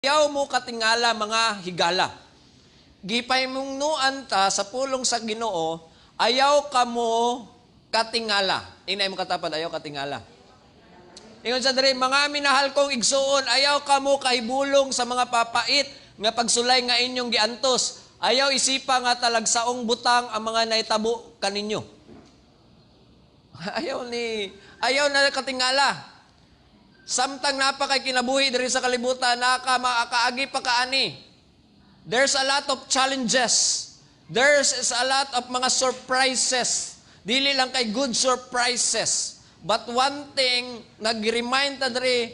Ayaw mo katingala mga higala. Gipay mong nuan ta sa pulong sa Ginoo, ayaw ka mo katingala. Inay mo katapad, ayaw katingala. Ingon sa diri, mga minahal kong igsuon, ayaw ka mo kahibulong sa mga papait nga pagsulay nga inyong giantos. Ayaw isipa nga talagsaong butang ang mga naitabo kaninyo. Ayaw na katingala. Samtang napakay kinabuhi diri sa kalibutan, kaagi pa kaani. There's a lot of challenges. There's a lot of mga surprises. Dili lang kay good surprises. But one thing, nag-remind ta diri,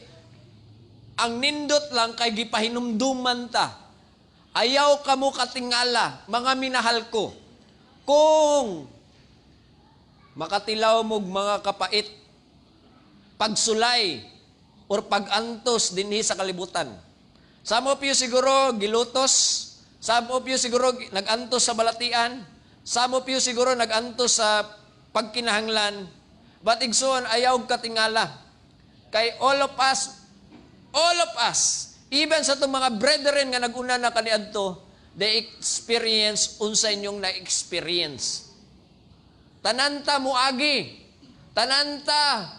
ang nindot lang kay gipahinumduman ta. Ayaw ka mo katingala, mga minahal ko. Kung makatilaw mo mga kapait, pagsulay, or pag-antos dinhi sa kalibutan. Some of you siguro gilutos, some of you siguro nag-antos sa balatian, some of you siguro nag-antos sa pagkinahanglan, but igsoon ayaw katingala. Kay all of us, even sa itong mga brethren nga nag-una na kaniadto, they experience unsa inyong na-experience. Tananta muagi, tananta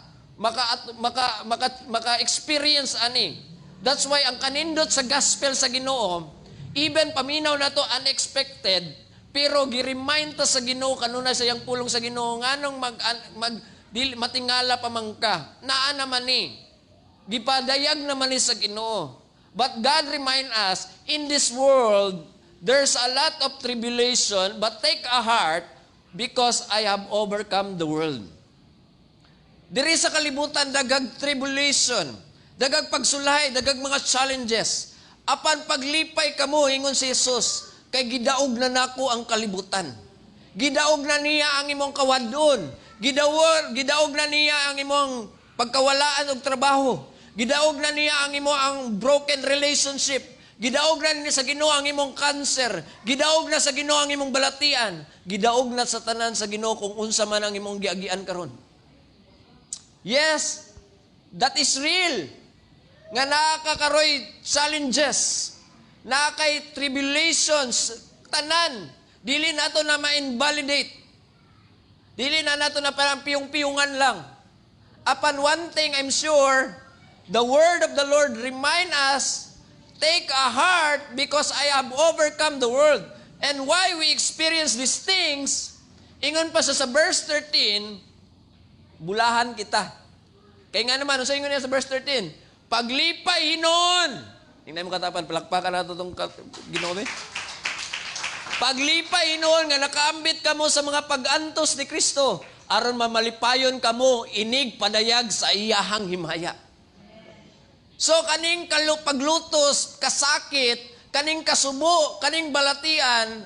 maka-experience ani. That's why ang kanindot sa gospel sa Ginoo, even paminaw na to unexpected, pero gi-remind ta sa Ginoo kanuna sa iyang pulong sa Ginoo nganong matingala pa man ka. Naa naman ni. Gipadayag naman ni sa Ginoo. But God remind us, in this world, there's a lot of tribulation, but take a heart because I have overcome the world. Diri sa kalibutan, dagag tribulation, dagag pagsulay, dagag mga challenges. Apan paglipay kamo, ingon si Jesus, kay gidaog na nako ang kalibutan. Gidaog na niya ang imong kawadon. Gidaog na niya ang imong pagkawalaan og trabaho. Gidaog na niya ang imong broken relationship. Gidaog na niya sa Ginoo ang imong cancer. Gidaog na sa Ginoo ang imong balatian. Gidaog na sa tanan sa Ginoo kung unsa man ang imong giagian karon. Yes, that is real. Nga nakakaroy challenges, nakakay tribulations, tanan. Dili nato na ma-invalidate. Dili na nato na parang piyong-piyungan lang. Upon one thing, I'm sure, the word of the Lord remind us, take a heart because I have overcome the world. And why we experience these things, ingon pa sa verse 13, bulahan kita. Kaya nga naman, sa ingon niya sa verse 13, paglipay hinon. Tingnan mo katapan, palakpakan na itong Ginoo. Paglipay hinon, nga nakaambit ka mo sa mga pag-antos ni Kristo, aron mamalipayon ka mo, inig padayag sa iyahang himaya. So, kaning paglutos, kasakit, kaning kasubo, kaning balatian,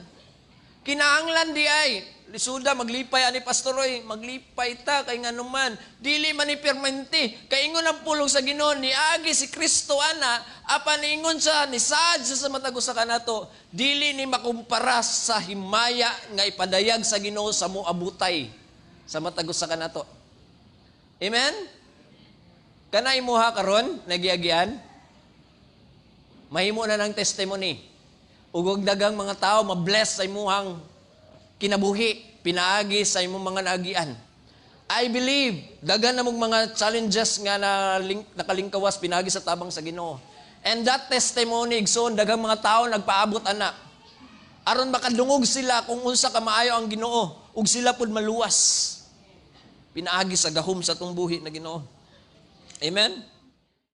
kinahanglan di ay, lisuda, maglipay ani pastoroy, maglipay ta, kay nga naman, dili man ni permenti, kay ingon ang pulong sa Ginoo, ni agi si Kristo ana, apan ingon siya, ni sad sa matagos sa kanato, dili ni makumpara sa himaya nga ipadayag sa Ginoo sa moabutay, sa matagos sa kanato. Amen? Kanay mo ha karon, nagiagian, mahimo na ng testimony, ugog dagang mga tao, mabless sa imuhang kinabuhi, pinaagi sa imong mga naagian. I believe, dagan na mong mga challenges nga nakalingkawas, pinaagi sa tabang sa Ginoo. And that testimony, igsoon, dagang mga tao nagpaabot anak. Aron makadungog sila kung unsa ka maayo ang Ginoo, ug sila pud maluwas. Pinaagi sa gahom sa tung buhi na Ginoo. Amen?